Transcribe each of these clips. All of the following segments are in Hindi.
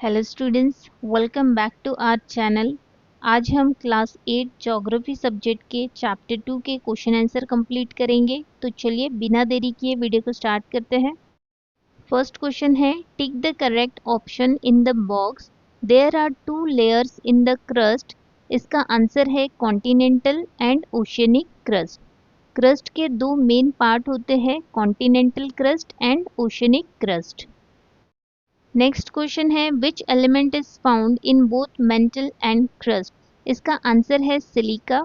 Hello students, welcome back to our channel. आज हम क्लास 8 ज्योग्राफी सब्जेक्ट के चैप्टर 2 के क्वेश्चन आंसर कंप्लीट करेंगे। तो चलिए बिना देरी किए वीडियो को स्टार्ट करते हैं। फर्स्ट क्वेश्चन है, tick the correct option in the box. There are two layers in the crust. इसका आंसर है continental and oceanic crust. Crust के दो मेन पार्ट होते हैं, continental crust and oceanic crust. Next question है, which element is found in both mantle and crust. इसका आंसर है सिलिका।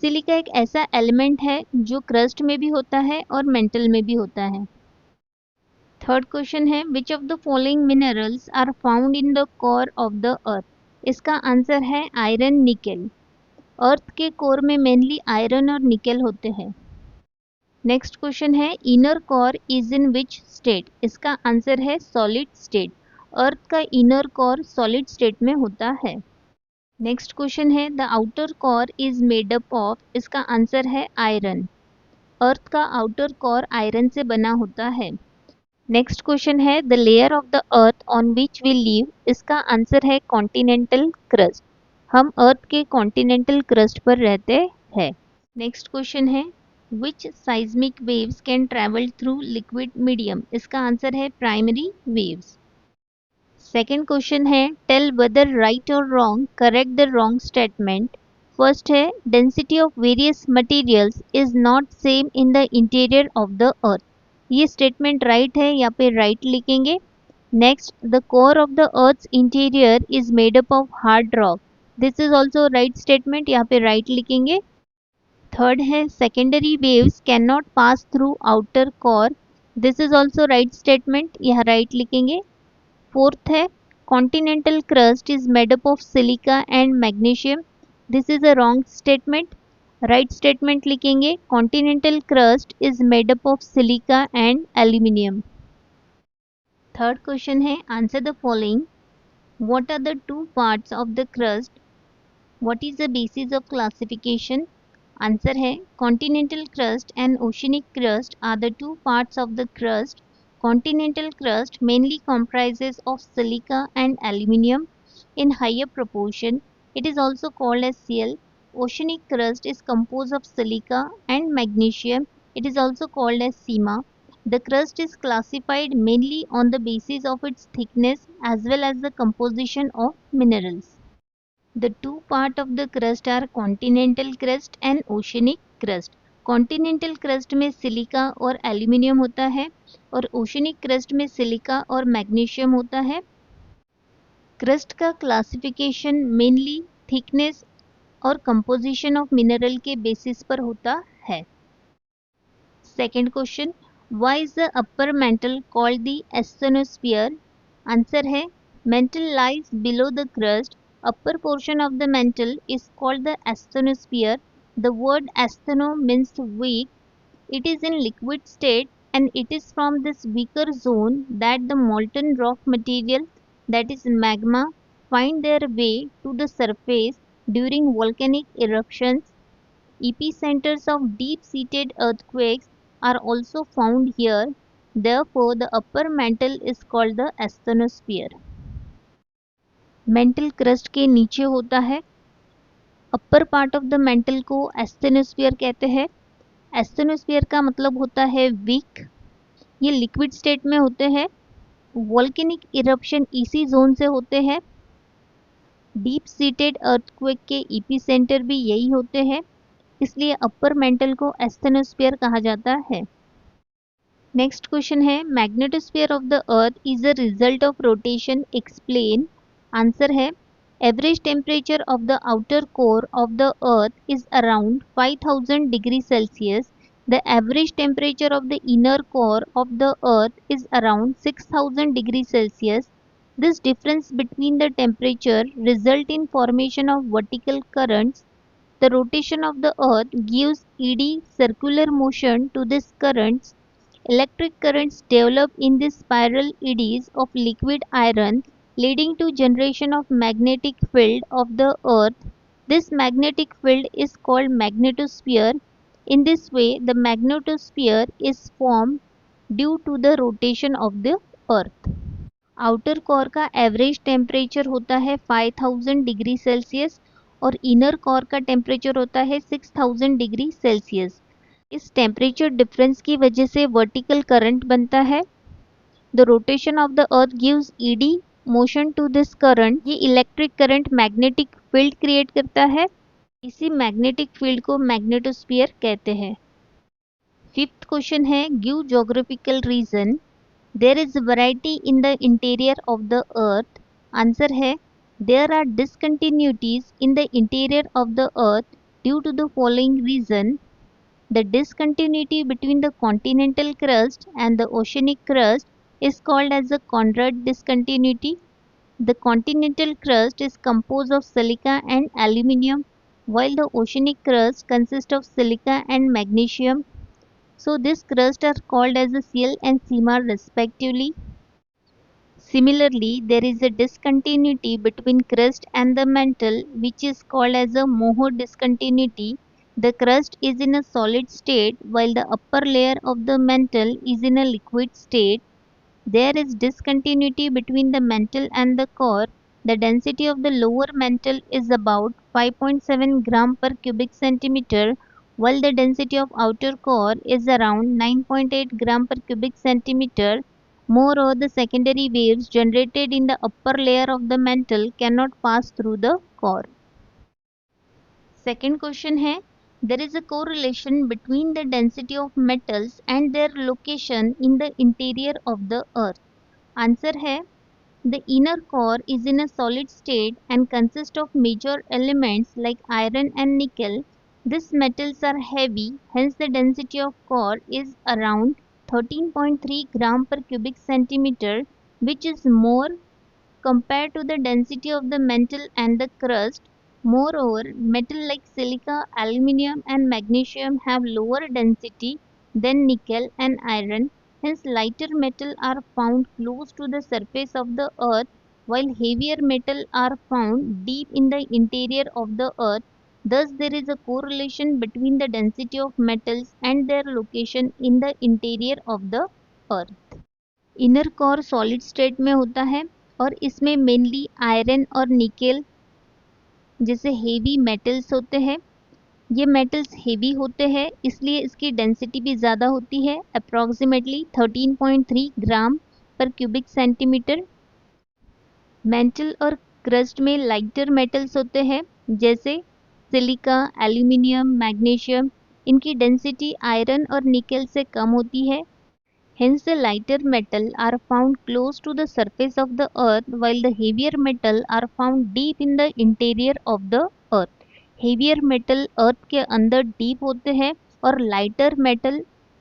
सिलिका एक ऐसा एलिमेंट है जो क्रस्ट में भी होता है और मेंटल में भी होता है। थर्ड क्वेश्चन है, which of the following minerals are found in the core of the earth. इसका आंसर है आयरन निकेल। अर्थ के कोर में मेनली आयरन और निकेल होते हैं। नेक्स्ट क्वेश्चन है, inner core is in which state. इसका आंसर है सॉलिड स्टेट। अर्थ का इनर कोर सॉलिड स्टेट में होता है। नेक्स्ट क्वेश्चन है, the outer core is made up of. इसका आंसर है आयरन। अर्थ का आउटर कोर आयरन से बना होता है। नेक्स्ट क्वेश्चन है, the layer of the earth on which we live. इसका आंसर है कॉन्टिनेंटल क्रस्ट। हम अर्थ के कॉन्टिनेंटल क्रस्ट पर रहते हैं। नेक्स्ट क्वेश्चन है, which seismic waves can travel through liquid medium. इसका आंसर है प्राइमरी वेव्स। सेकेंड क्वेश्चन है, टेल वेदर राइट और wrong, correct the wrong statement. First है, density of various materials is not same in the interior of the earth. ये स्टेटमेंट राइट है, यहाँ पे राइट लिखेंगे। Next, the core of the earth interior is made up of hard rock. This is also right statement, यहाँ पे राइट लिखेंगे। थर्ड है, secondary waves can not pass through outer core. This is also right statement, यहाँ राइट लिखेंगे। फोर्थ है, continental crust is made up of silica and magnesium. This is a wrong statement, right statement लिखेंगे। Continental crust is made up of silica and aluminium. Third question है, answer the following. What are the two parts of the crust. What is the basis of classification. Answer है, continental crust and oceanic crust are the two parts of the crust. Continental crust mainly comprises of silica and aluminium in higher proportion. It is also called as Cl. Oceanic crust is composed of silica and magnesium. It is also called as Sima. The crust is classified mainly on the basis of its thickness as well as the composition of minerals. The two parts of the crust are continental crust and oceanic crust. Continental crust में सिलिका और एल्यूमिनियम होता है और ओशनिक क्रस्ट में सिलिका और मैग्नीशियम होता है। क्रस्ट का क्लासिफिकेशन मेनली थिकनेस और कंपोजिशन ऑफ मिनरल के बेसिस पर होता है। Second question, why is the upper mantle called the asthenosphere. Answer है, mantle lies below the crust. Upper portion of the mantle is called the asthenosphere. The word astheno means weak. It is in liquid state and it is from this weaker zone that the molten rock material, that is magma, find their way to the surface during volcanic eruptions. Epicenters of deep-seated earthquakes are also found here. Therefore, the upper mantle is called the asthenosphere. Mantle crust के नीचे होता है। Upper part of the mental को एस्थेनोस्फीयर कहते हैं। एस्थेनोस्फीयर का मतलब होता है वीक। ये लिक्विड स्टेट में होते हैं। वोल्केनिक इरप्शन इसी जोन से होते हैं। डीप सीटेड अर्थक्वेक के एपिसेंटर भी यही होते हैं, इसलिए अपर मेंटल को एस्थेनोस्फीयर कहा जाता है। नेक्स्ट क्वेश्चन है, magnetosphere of the earth is a result of rotation, explain. Answer है, average temperature of the outer core of the earth is around 5000 degrees Celsius. The average temperature of the inner core of the earth is around 6000 degrees Celsius. This difference between the temperature result in formation of vertical currents. The rotation of the earth gives eddy circular motion to these currents. Electric currents develop in these spiral eddies of liquid iron, leading to generation of magnetic field of the earth. This magnetic field is called magnetosphere. In this way, the magnetosphere is formed due to the rotation of the earth. Outer core का एवरेज टेम्परेचर होता है 5000 डिग्री सेल्सियस और इनर कोर का टेम्परेचर होता है 6000 डिग्री सेल्सियस। इस टेम्परेचर डिफरेंस की वजह से वर्टिकल करंट बनता है। The rotation of the earth gives eddy motion to this current. ये electric current magnetic field create करता है। इसी मैग्नेटिक फील्ड को मैग्नेटोस्फीयर कहते हैं। फिफ्थ क्वेश्चन है give geographical reason. There is variety in the interior of the earth. Answer है there are discontinuities in the interior of the earth due to the following reason. The discontinuity between the continental crust and the oceanic crust is called as the Conrad discontinuity. The continental crust is composed of silica and aluminium, while the oceanic crust consists of silica and magnesium. So, these crusts are called as the Ciel and Sima respectively. Similarly, there is a discontinuity between crust and the mantle, which is called as a Moho discontinuity. The crust is in a solid state while the upper layer of the mantle is in a liquid state. There is discontinuity between the mantle and the core. The density of the lower mantle is about 5.7 gram per cubic centimeter, while the density of outer core is around 9.8 gram per cubic centimeter. Moreover, the secondary waves generated in the upper layer of the mantle cannot pass through the core. Second question है there is a correlation between the density of metals and their location in the interior of the earth. Answer है the inner core is in a solid state and consists of major elements like iron and nickel. These metals are heavy, hence the density of core is around 13.3 gram per cubic centimeter, which is more compared to the density of the mantle and the crust. Moreover, metal like silica, aluminium and magnesium have lower density than nickel and iron. Hence, lighter metal are found close to the surface of the earth, while heavier metal are found deep in the interior of the earth. Thus, there is a correlation between the density of metals and their location in the interior of the earth. Inner core solid state में होता है और इसमें मेनली आयरन और निकेल जैसे हेवी मेटल्स होते हैं। ये मेटल्स हेवी होते हैं इसलिए इसकी डेंसिटी भी ज़्यादा होती है, अप्रॉक्सीमेटली 13.3 ग्राम पर क्यूबिक सेंटीमीटर। मेंटल और क्रस्ट में लाइटर मेटल्स होते हैं जैसे सिलिका, एल्यूमिनियम, मैग्नीशियम। इनकी डेंसिटी आयरन और निकेल से कम होती है। Hence, the lighter metal are found close to the surface of the earth, while the heavier metal are found deep in the interior of the earth. Heavier metal earth के अंदर deep होते हैं और lighter metal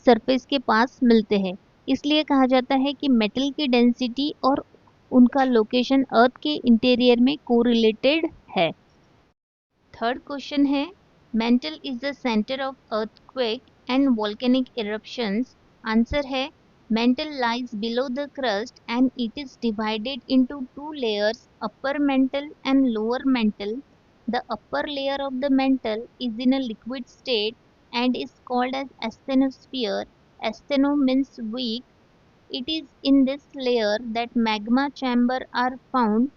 surface के पास मिलते हैं। इसलिए कहा जाता है कि metal की density और उनका location earth के interior में correlated है। थर्ड क्वेश्चन है mantle is the center of earthquake and volcanic eruptions. Answer है mantle lies below the crust and it is divided into two layers, upper mantle and lower mantle. The upper layer of the mantle is in a liquid state and is called as asthenosphere. Astheno means weak. It is in this layer that magma chamber are found.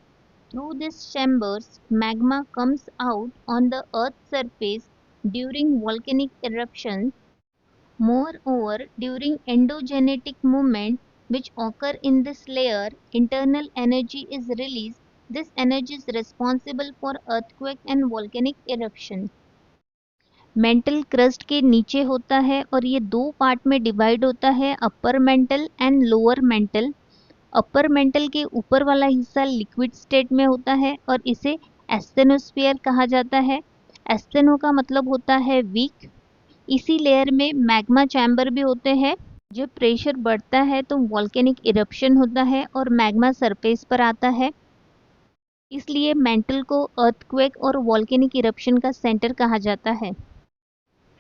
Through these chambers, magma comes out on the earth's surface during volcanic eruptions. Moreover, during endogenetic movement which occur in this layer, internal energy is released. This energy is responsible for earthquake and volcanic eruption. Mantle crust के नीचे होता है और ये दो पार्ट में डिवाइड होता है, upper mantle and lower mental. Upper mantle के ऊपर वाला हिस्सा लिक्विड स्टेट में होता है और इसे एस्थेनोस्फीयर कहा जाता है। एस्थेनो का मतलब होता है वीक। इसी लेयर में मैग्मा चैम्बर भी होते हैं। जब प्रेशर बढ़ता है तो वॉल्केनिक इरप्शन होता है और मैग्मा सरफेस पर आता है, इसलिए मेंटल को अर्थक्वेक और वॉल्केनिक इरप्शन का सेंटर कहा जाता है।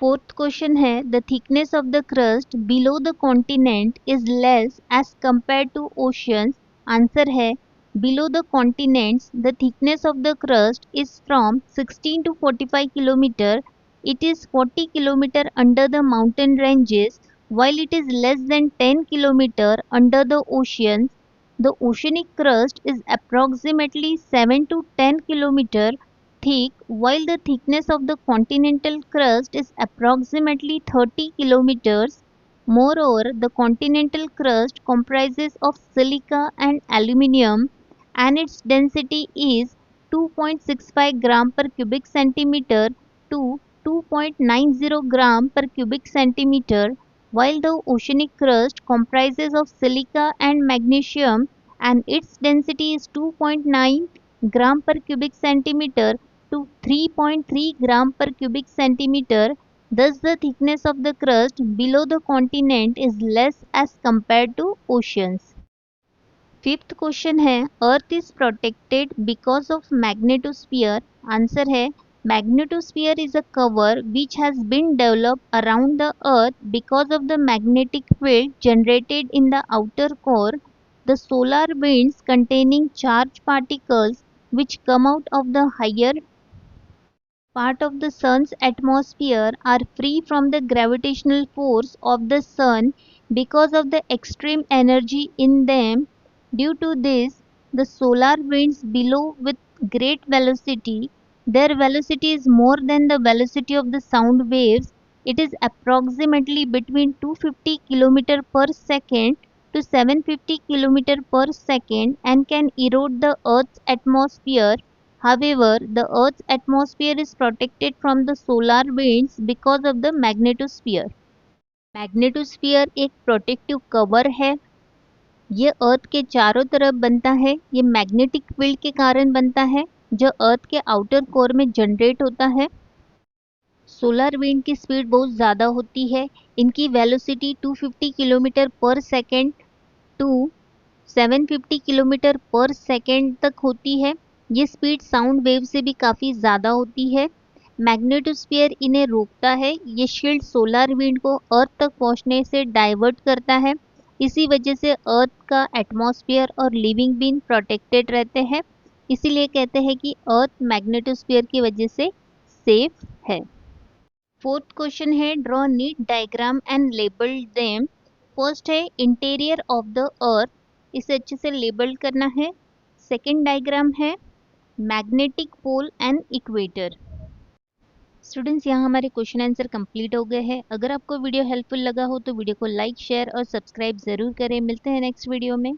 फोर्थ क्वेश्चन है the thickness of the crust below the continent is less as compare to oceans. Answer है below the continents the thickness of the crust is from 16 to 45 kilometer. It is 40 kilometer under the mountain ranges while it is less than 10 kilometer under the oceans. The oceanic crust is approximately 7 to 10 kilometer thick, while the thickness of the continental crust is approximately 30 kilometers. Moreover, the continental crust comprises of silica and aluminium, and its density is 2.65 gram per cubic centimeter to 2.90 gram per cubic centimeter, while the oceanic crust comprises of silica and magnesium, and its density is 2.9 gram per cubic centimeter to 3.3 gram per cubic centimeter. Thus, the thickness of the crust below the continent is less as compared to oceans. Fifth question है, earth is protected because of magnetosphere. Answer है, magnetosphere is a cover which has been develop around the earth because of the magnetic field generated in the outer core. The solar winds containing charged particles which come out of the higher part of the sun's atmosphere are free from the gravitational force of the sun because of the extreme energy in them. Due to this, the solar winds blow with great velocity. Their velocity is more than the velocity of the sound waves. It is approximately between 250 km per second to 750 km per second and can erode the Earth's atmosphere. However, the Earth's atmosphere is protected from the solar winds because of the magnetosphere. Magnetosphere एक प्रोटेक्टिव कवर है. ये अर्थ के चारों तरफ बनता है. ये मैग्नेटिक फील्ड के कारण बनता है जो अर्थ के आउटर कोर में जनरेट होता है. सोलर विंड की स्पीड बहुत ज़्यादा होती है. इनकी वेलोसिटी 250 किलोमीटर पर सेकेंड टू 750 किलोमीटर पर सेकेंड तक होती है. ये स्पीड साउंड वेव से भी काफ़ी ज़्यादा होती है. मैग्नेटोस्फीयर इन्हें रोकता है. ये शील्ड सोलर विंड को अर्थ तक पहुंचने से डाइवर्ट करता है. इसी वजह से अर्थ का एटमॉस्फेयर और लिविंग बीन प्रोटेक्टेड रहते हैं. इसीलिए कहते हैं कि अर्थ मैग्नेटोस्फीयर की वजह से सेफ है. फोर्थ क्वेश्चन है, draw neat diagram and label them. First है इंटीरियर ऑफ द अर्थ, इसे अच्छे से लेबल करना है. सेकेंड डायग्राम है magnetic pole and equator. Students, यहाँ हमारे क्वेश्चन आंसर कंप्लीट हो गए हैं. अगर आपको वीडियो हेल्पफुल लगा हो तो वीडियो को लाइक, शेयर और सब्सक्राइब ज़रूर करें. मिलते हैं नेक्स्ट वीडियो में.